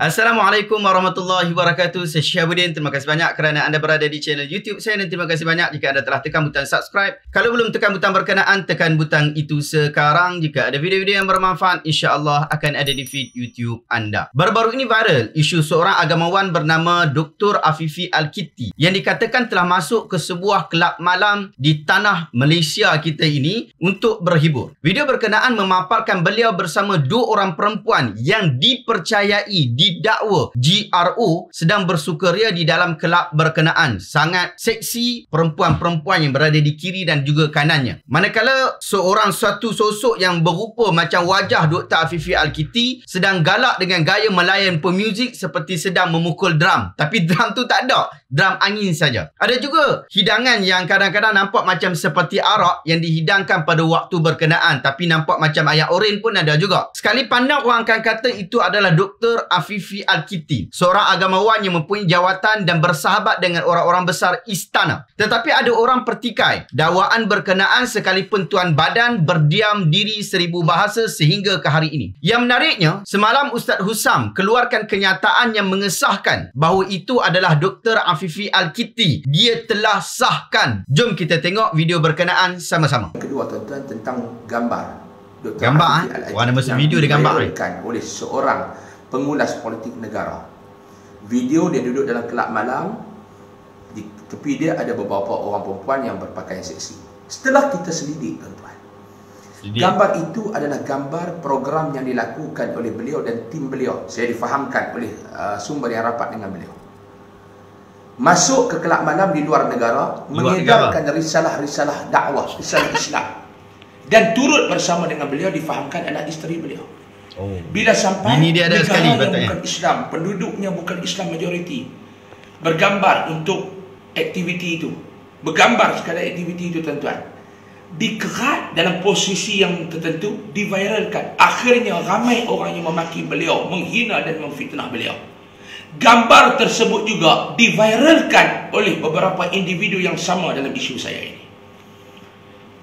Assalamualaikum warahmatullahi wabarakatuh. Saya Syahabuddin. Terima kasih banyak kerana anda berada di channel YouTube saya, dan terima kasih banyak jika anda telah tekan butang subscribe. Kalau belum tekan butang berkenaan, tekan butang itu sekarang. Jika ada video-video yang bermanfaat, insya-Allah akan ada di feed YouTube anda. Baru-baru ini viral isu seorang agamawan bernama Dr. Afifi Al-Kiti yang dikatakan telah masuk ke sebuah kelab malam di tanah Malaysia kita ini untuk berhibur. Video berkenaan memaparkan beliau bersama dua orang perempuan yang dipercayai didakwa GRO sedang bersukaria di dalam kelab berkenaan. Sangat seksi perempuan-perempuan yang berada di kiri dan juga kanannya. Manakala suatu sosok yang berupa macam wajah Dr. Afifi Al-Kiti sedang galak dengan gaya melayan pemuzik seperti sedang memukul drum. Tapi drum tu tak ada, drum angin saja. Ada juga hidangan yang kadang-kadang nampak macam seperti arak yang dihidangkan pada waktu berkenaan, tapi nampak macam ayam oren pun ada juga. Sekali pandang orang akan kata itu adalah Dr. Afifi Al-Kiti, seorang agamawan yang mempunyai jawatan dan bersahabat dengan orang-orang besar istana. Tetapi ada orang pertikai dakwaan berkenaan sekalipun tuan badan berdiam diri 1000 bahasa sehingga ke hari ini. Yang menariknya, semalam Ustaz Husam keluarkan kenyataan yang mengesahkan bahawa itu adalah Dr. Afifi Al-Kiti. Dia telah sahkan. Jom kita tengok video berkenaan sama-sama. Kedua tuan-tuan tentang gambar Dr. Gambar warna masa video dia gambar oleh seorang pengulas politik negara. Video dia duduk dalam kelab malam, di tepi dia ada beberapa orang perempuan yang berpakaian seksi. Setelah kita selidik tuan-tuan, gambar itu adalah gambar program yang dilakukan oleh beliau dan tim beliau. Saya difahamkan oleh sumber yang rapat dengan beliau. Masuk ke kelab malam di luar negara, mengedarkan risalah-risalah dakwah, risalah Islam. Dan turut bersama dengan beliau difahamkan adalah isteri beliau. Bila sampai ini dia ada sekali bukan Islam, penduduknya bukan Islam majoriti, bergambar untuk aktiviti itu, bergambar sekadar aktiviti itu tuan-tuan, dikerat dalam posisi yang tertentu, diviralkan. Akhirnya ramai orang yang memaki beliau, menghina dan memfitnah beliau. Gambar tersebut juga diviralkan oleh beberapa individu yang sama dalam isu saya ini.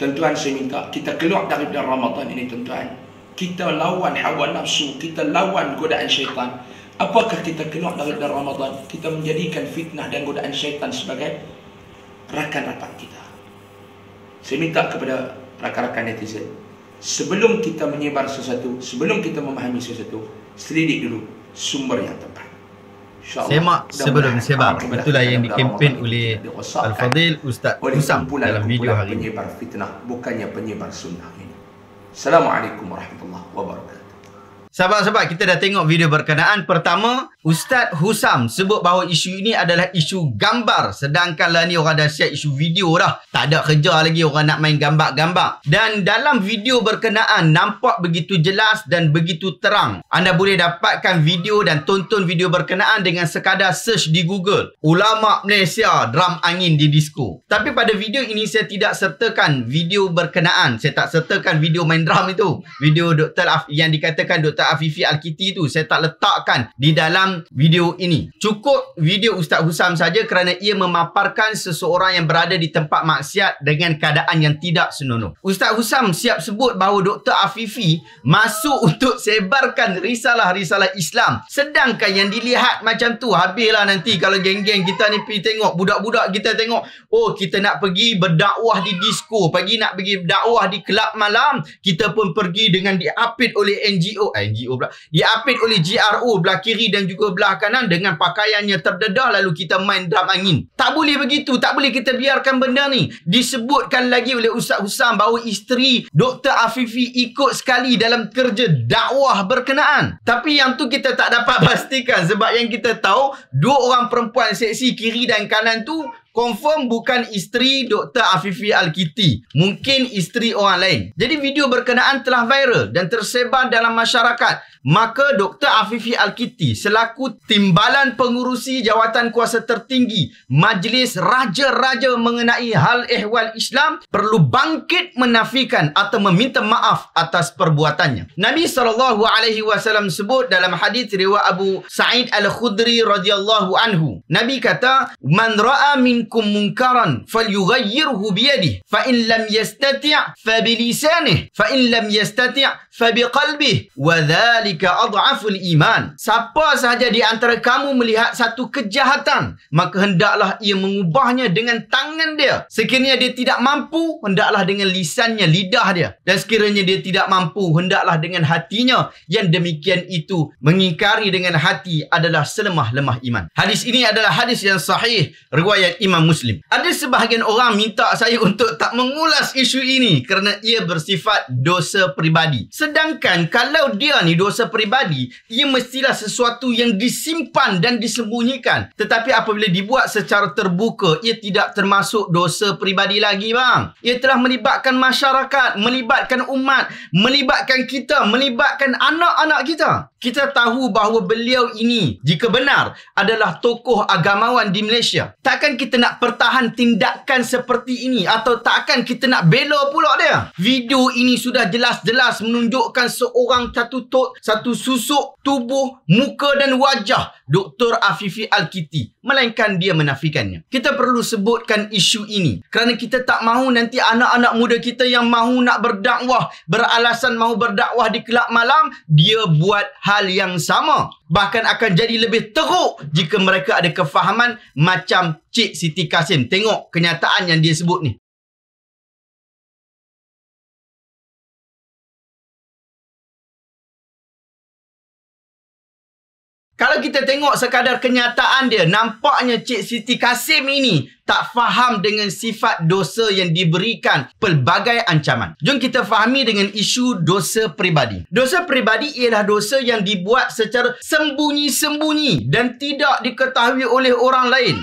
Tuan-tuan, saya minta kita keluar dari Ramadan ini tuan-tuan, kita lawan hawa nafsu, kita lawan godaan syaitan. Apakah kita keluar dari Ramadan, kita menjadikan fitnah dan godaan syaitan sebagai rakan rapat kita? Saya minta kepada rakan-rakan netizen, sebelum kita menyebar sesuatu, sebelum kita memahami sesuatu, selidik dulu sumber yang tepat. Semak sebelum sebar. Itulah yang dikempen oleh Al-Fadil Ustaz Husam dalam video hari ini. Penyebar fitnah, bukannya penyebar sunnah ini. Assalamualaikum warahmatullahi wabarakatuh. Sahabat-sahabat, kita dah tengok video berkenaan. Pertama, Ustaz Husam sebut bahawa isu ini adalah isu gambar. Sedangkan lah ni orang dah siap isu video dah. Tak ada kerja lagi orang nak main gambar-gambar. Dan dalam video berkenaan nampak begitu jelas dan begitu terang. Anda boleh dapatkan video dan tonton video berkenaan dengan sekadar search di Google. Ulama Malaysia drum angin di disko. Tapi pada video ini saya tidak sertakan video berkenaan. Saya tak sertakan video main drum itu. Video yang dikatakan Dr. Afifi Al-Kiti itu saya tak letakkan di dalam video ini. Cukup video Ustaz Husam saja kerana ia memaparkan seseorang yang berada di tempat maksiat dengan keadaan yang tidak senonoh. Ustaz Husam siap sebut bahawa Dr. Afifi masuk untuk sebarkan risalah-risalah Islam. Sedangkan yang dilihat macam tu, habislah nanti kalau geng-geng kita ni pergi tengok, budak-budak kita tengok, oh kita nak pergi berdakwah di disko, nak pergi berdakwah di kelab malam, kita pun pergi dengan diapit oleh NGO pula, diapit oleh GRO belah kiri dan juga belah kanan dengan pakaiannya terdedah, lalu kita main drum angin. Tak boleh begitu, tak boleh kita biarkan benda ni. Disebutkan lagi oleh Ustaz Husam bahawa isteri Dr. Afifi ikut sekali dalam kerja dakwah berkenaan. Tapi yang tu kita tak dapat pastikan, sebab yang kita tahu dua orang perempuan seksi kiri dan kanan tu confirm bukan isteri Dr. Afifi Al-Kiti. Mungkin isteri orang lain. Jadi video berkenaan telah viral dan tersebar dalam masyarakat. Maka Dr. Afifi Al-Kiti selaku timbalan pengurusi jawatan kuasa tertinggi Majlis Raja-Raja mengenai hal ehwal Islam perlu bangkit menafikan atau meminta maaf atas perbuatannya. Nabi SAW sebut dalam hadis riwayat Abu Sa'id Al-Khudri radhiyallahu anhu. Nabi kata, "Man ra'a minkum munkaran falyughayyirhu biyadihi, fa in lam yastati' fa bilisanihi, fa in lam yastati' fabiqalbih wa dhalika adhaful iman. Siapa sahaja di antara kamu melihat satu kejahatan, maka hendaklah ia mengubahnya dengan tangan dia. Sekiranya dia tidak mampu, hendaklah dengan lisannya, lidah dia. Dan sekiranya dia tidak mampu, hendaklah dengan hatinya. Yang demikian itu, mengingkari dengan hati adalah selemah-lemah iman. Hadis ini adalah hadis yang sahih, riwayat Imam Muslim. Ada sebahagian orang minta saya untuk tak mengulas isu ini kerana ia bersifat dosa peribadi. Sedangkan kalau dia ni dosa peribadi, ia mestilah sesuatu yang disimpan dan disembunyikan. Tetapi apabila dibuat secara terbuka, ia tidak termasuk dosa peribadi lagi bang. Ia telah melibatkan masyarakat, melibatkan umat, melibatkan kita, melibatkan anak-anak kita. Kita tahu bahawa beliau ini, jika benar, adalah tokoh agamawan di Malaysia. Takkan kita nak pertahan tindakan seperti ini, atau takkan kita nak bela pula dia? Video ini sudah jelas-jelas menunjukkan seorang satu susuk tubuh, muka dan wajah Dr. Afifi Al-Kiti, melainkan dia menafikannya. Kita perlu sebutkan isu ini kerana kita tak mahu nanti anak-anak muda kita yang mahu nak berdakwah, beralasan mahu berdakwah di kelab malam, dia buat hal yang sama. Bahkan akan jadi lebih teruk jika mereka ada kefahaman macam Cik Siti Kasim. Tengok kenyataan yang dia sebut ni. Kalau kita tengok sekadar kenyataan dia, nampaknya Cik Siti Kasim ini tak faham dengan sifat dosa yang diberikan pelbagai ancaman. Jom kita fahami dengan isu dosa peribadi. Dosa peribadi ialah dosa yang dibuat secara sembunyi-sembunyi dan tidak diketahui oleh orang lain.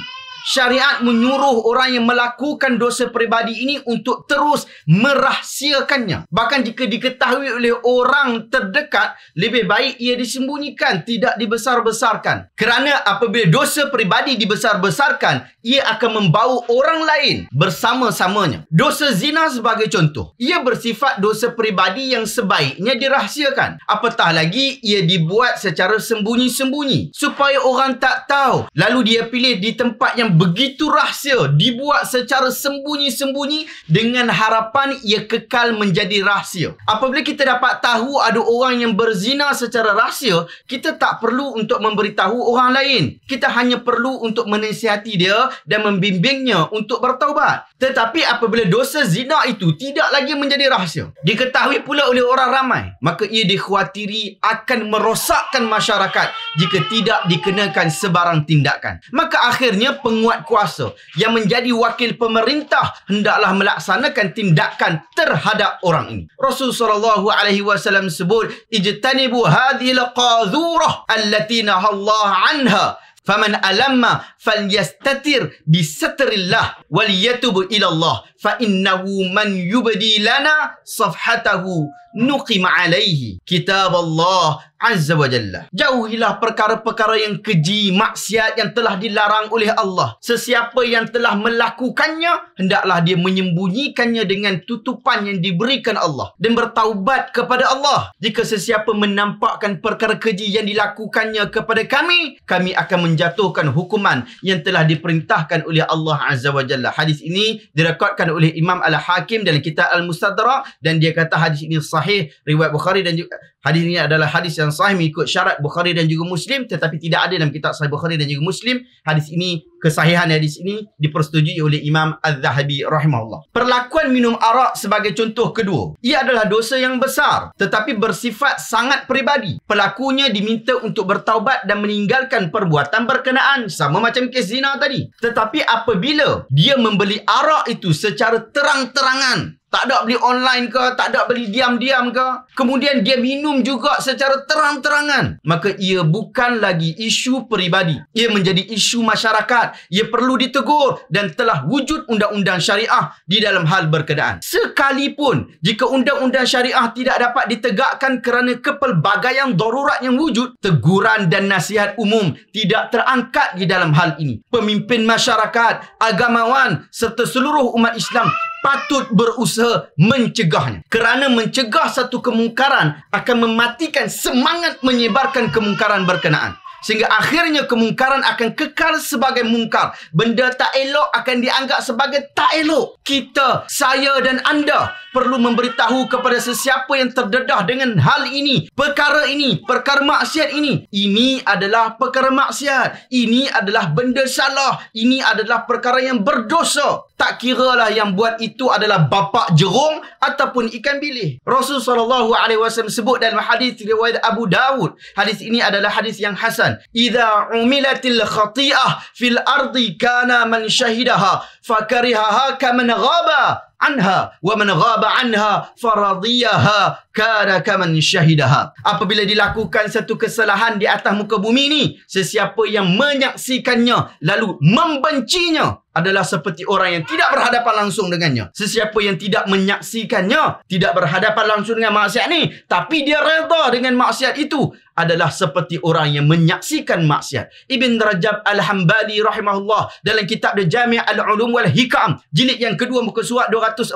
Syariat menyuruh orang yang melakukan dosa peribadi ini untuk terus merahsiakannya. Bahkan jika diketahui oleh orang terdekat, lebih baik ia disembunyikan, tidak dibesar-besarkan. Kerana apabila dosa peribadi dibesar-besarkan, ia akan membawa orang lain bersama-samanya. Dosa zina sebagai contoh. Ia bersifat dosa peribadi yang sebaiknya dirahsiakan. Apatah lagi, ia dibuat secara sembunyi-sembunyi supaya orang tak tahu. Lalu dia pilih di tempat yang begitu rahsia, dibuat secara sembunyi-sembunyi dengan harapan ia kekal menjadi rahsia. Apabila kita dapat tahu ada orang yang berzina secara rahsia, kita tak perlu untuk memberitahu orang lain. Kita hanya perlu untuk menasihati dia dan membimbingnya untuk bertaubat. Tetapi apabila dosa zina itu tidak lagi menjadi rahsia, diketahui pula oleh orang ramai, maka ia dikhawatiri akan merosakkan masyarakat jika tidak dikenakan sebarang tindakan. Maka akhirnya penguat kuasa yang menjadi wakil pemerintah hendaklah melaksanakan tindakan terhadap orang ini. Rasulullah SAW sebut, ijtanibu hadhil qadhurah allati nahallahu anha faman alamma falyastatir bisatrillah waliyatub ila Allah fa innahu man yubdi lana safhatahu nuqim alaihi kitab Allah azza wa jalla. Jauhilah perkara-perkara yang keji, maksiat yang telah dilarang oleh Allah. Sesiapa yang telah melakukannya, hendaklah dia menyembunyikannya dengan tutupan yang diberikan Allah dan bertaubat kepada Allah. Jika sesiapa menampakkan perkara keji yang dilakukannya kepada kami, kami akan menjatuhkan hukuman yang telah diperintahkan oleh Allah azza wa jalla. Hadis ini direkodkan oleh Imam Al-Hakim dalam kitab Al-Mustadrak dan dia kata hadis ini sahih, riwayat Bukhari, dan juga hadis ini adalah hadis yang sahih mengikut syarat Bukhari dan juga Muslim, tetapi tidak ada dalam kitab Sahih Bukhari dan juga Muslim. Hadis ini, kesahihan hadis ini dipersetujui oleh Imam Az-Zahabi rahimahullah. Perlakuan minum arak sebagai contoh kedua. Ia adalah dosa yang besar tetapi bersifat sangat peribadi. Pelakunya diminta untuk bertaubat dan meninggalkan perbuatan berkenaan, sama macam kes zina tadi. Tetapi apabila dia membeli arak itu secara terang-terangan, tak ada beli online ke, tak ada beli diam-diam ke, kemudian dia minum juga secara terang-terangan, maka ia bukan lagi isu peribadi. Ia menjadi isu masyarakat. Ia perlu ditegur dan telah wujud undang-undang syariah di dalam hal berkenaan. Sekalipun jika undang-undang syariah tidak dapat ditegakkan kerana kepelbagaian darurat yang wujud, teguran dan nasihat umum tidak terangkat di dalam hal ini. Pemimpin masyarakat, agamawan serta seluruh umat Islam patut berusaha mencegahnya. Kerana mencegah satu kemungkaran akan mematikan semangat menyebarkan kemungkaran berkenaan. Sehingga akhirnya kemungkaran akan kekal sebagai mungkar. Benda tak elok akan dianggap sebagai tak elok. Kita, saya dan anda perlu memberitahu kepada sesiapa yang terdedah dengan hal ini. Perkara ini, perkara maksiat ini. Ini adalah perkara maksiat. Ini adalah benda salah. Ini adalah perkara yang berdosa. Tak kiralah yang buat itu adalah bapak jerung ataupun ikan bilis. Rasulullah SAW sebut dalam hadis riwayat Abu Dawud. Hadis ini adalah hadis yang hasan. Idza umilatil khati'ah fil ardi kana man syahidaha fakarihaha kaman ghaba anha wa man ghaba anha faradiyaha kana kaman syahidaha. Apabila dilakukan satu kesalahan di atas muka bumi ini, sesiapa yang menyaksikannya lalu membencinya adalah seperti orang yang tidak berhadapan langsung dengannya. Sesiapa yang tidak menyaksikannya, tidak berhadapan langsung dengan maksiat ni, tapi dia redha dengan maksiat itu, adalah seperti orang yang menyaksikan maksiat. Ibn Rajab Al-Hambali rahimahullah dalam kitab The Jami' Al-Ulum wal Hikam jilid yang kedua muka surat 245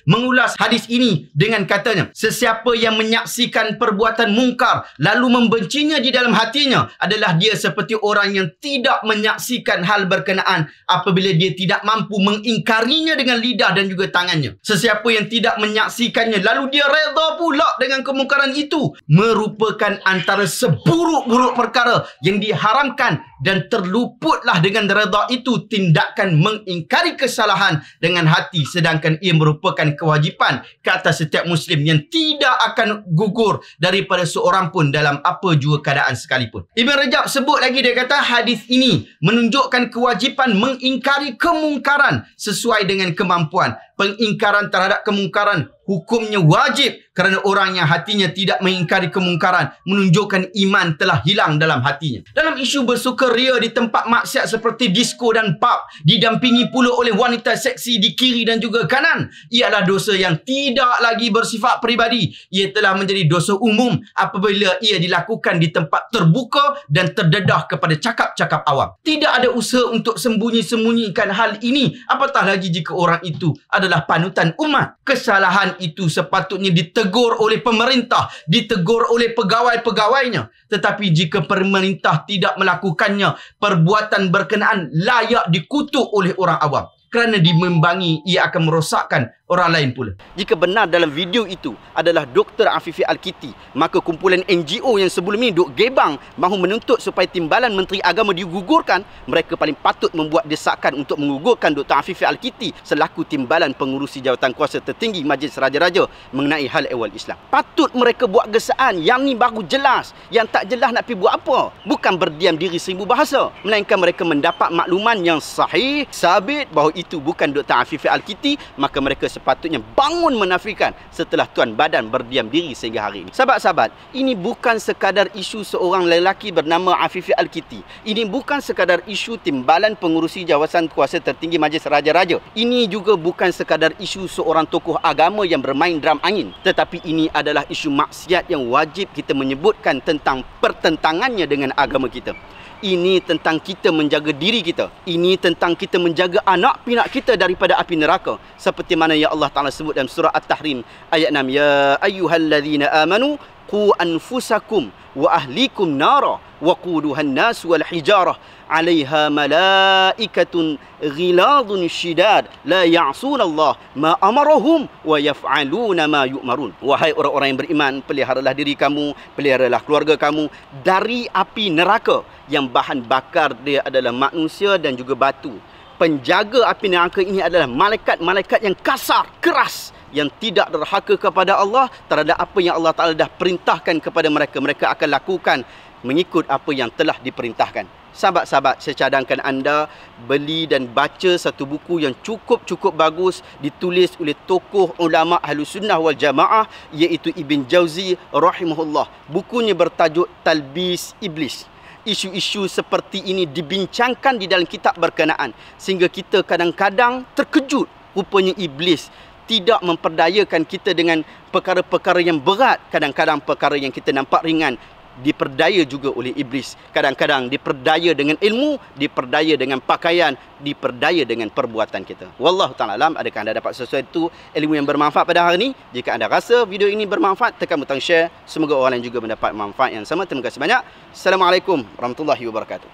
mengulas hadis ini dengan katanya, sesiapa yang menyaksikan perbuatan mungkar lalu membencinya di dalam hatinya adalah dia seperti orang yang tidak menyaksikan hal berkenaan apabila dia tidak mampu mengingkarinya dengan lidah dan juga tangannya. Sesiapa yang tidak menyaksikannya lalu dia redha pula dengan kemungkaran itu merupakan antara seburuk-buruk perkara yang diharamkan, dan terluputlah dengan redha itu tindakan mengingkari kesalahan dengan hati, sedangkan ia merupakan kewajipan ke atas setiap Muslim yang tidak akan gugur daripada seorang pun dalam apa jua keadaan sekalipun. Ibn Rajab sebut lagi, dia kata hadis ini menunjukkan kewajipan mengingkari kemungkaran sesuai dengan kemampuan. Pengingkaran terhadap kemungkaran hukumnya wajib kerana orang yang hatinya tidak mengingkari kemungkaran menunjukkan iman telah hilang dalam hatinya. Dalam isu bersukaria di tempat maksiat seperti disko dan pub, didampingi pula oleh wanita seksi di kiri dan juga kanan, ialah dosa yang tidak lagi bersifat peribadi. Ia telah menjadi dosa umum apabila ia dilakukan di tempat terbuka dan terdedah kepada cakap-cakap awam. Tidak ada usaha untuk sembunyi-sembunyikan hal ini, apatah lagi jika orang itu adalah panutan umat. Kesalahan itu sepatutnya ditegur oleh pemerintah, ditegur oleh pegawai-pegawainya. Tetapi jika pemerintah tidak melakukannya, perbuatan berkenaan layak dikutuk oleh orang awam. Kerana dimembangi, ia akan merosakkan orang lain pula. Jika benar dalam video itu adalah Dr. Afifi Al-Kiti, maka kumpulan NGO yang sebelum ini duk gebang mahu menuntut supaya timbalan Menteri Agama digugurkan, mereka paling patut membuat desakan untuk menggugurkan Dr. Afifi Al-Kiti selaku timbalan pengurusi jawatan kuasa tertinggi Majlis Raja-Raja mengenai hal ehwal Islam. Patut mereka buat gesaan. Yang ni baru jelas. Yang tak jelas nak pergi buat apa? Bukan berdiam diri seribu bahasa, melainkan mereka mendapat makluman yang sahih, sabit bahawa itu bukan Dr. Afifi Al-Kiti, maka mereka sepatutnya bangun menafikan setelah Tuan Badan berdiam diri sehingga hari ini. Sahabat-sahabat, ini bukan sekadar isu seorang lelaki bernama Afifi Al-Kiti. Ini bukan sekadar isu timbalan pengurusi jawatan kuasa tertinggi Majlis Raja-Raja. Ini juga bukan sekadar isu seorang tokoh agama yang bermain drum angin. Tetapi ini adalah isu maksiat yang wajib kita menyebutkan tentang pertentangannya dengan agama kita. Ini tentang kita menjaga diri kita. Ini tentang kita menjaga anak pinak kita daripada api neraka. Seperti mana yang Allah Ta'ala sebut dalam surah At-Tahrim ayat 6. Ya ayyuhalladzina amanu qu anfusakum wa ahlikum nara wa quduhan nas wal hijarah 'alaiha malaikatun ghiladun syidad la ya'suna Allah ma amarahum wa yaf'aluna ma yu'marun. Wahai orang-orang yang beriman, peliharalah diri kamu, peliharalah keluarga kamu dari api neraka yang bahan bakar dia adalah manusia dan juga batu. Penjaga api neraka ini adalah malaikat-malaikat yang kasar, keras, yang tidak derhaka kepada Allah terhadap apa yang Allah Ta'ala dah perintahkan kepada mereka. Mereka akan lakukan mengikut apa yang telah diperintahkan. Sahabat-sahabat, saya cadangkan anda beli dan baca satu buku yang cukup bagus, ditulis oleh tokoh ulama Ahlus Sunnah wal Jamaah, iaitu Ibn Jauzi rahimahullah. Bukunya bertajuk Talbis Iblis. Isu-isu seperti ini dibincangkan di dalam kitab berkenaan, sehingga kita kadang-kadang terkejut. Rupanya iblis tidak memperdayakan kita dengan perkara-perkara yang berat. Kadang-kadang perkara yang kita nampak ringan diperdaya juga oleh iblis. Kadang-kadang diperdaya dengan ilmu, diperdaya dengan pakaian, diperdaya dengan perbuatan kita. Wallahu ta'ala alam. Adakah anda dapat sesuatu ilmu yang bermanfaat pada hari ini? Jika anda rasa video ini bermanfaat, tekan butang share. Semoga orang lain juga mendapat manfaat yang sama. Terima kasih banyak. Assalamualaikum warahmatullahi wabarakatuh.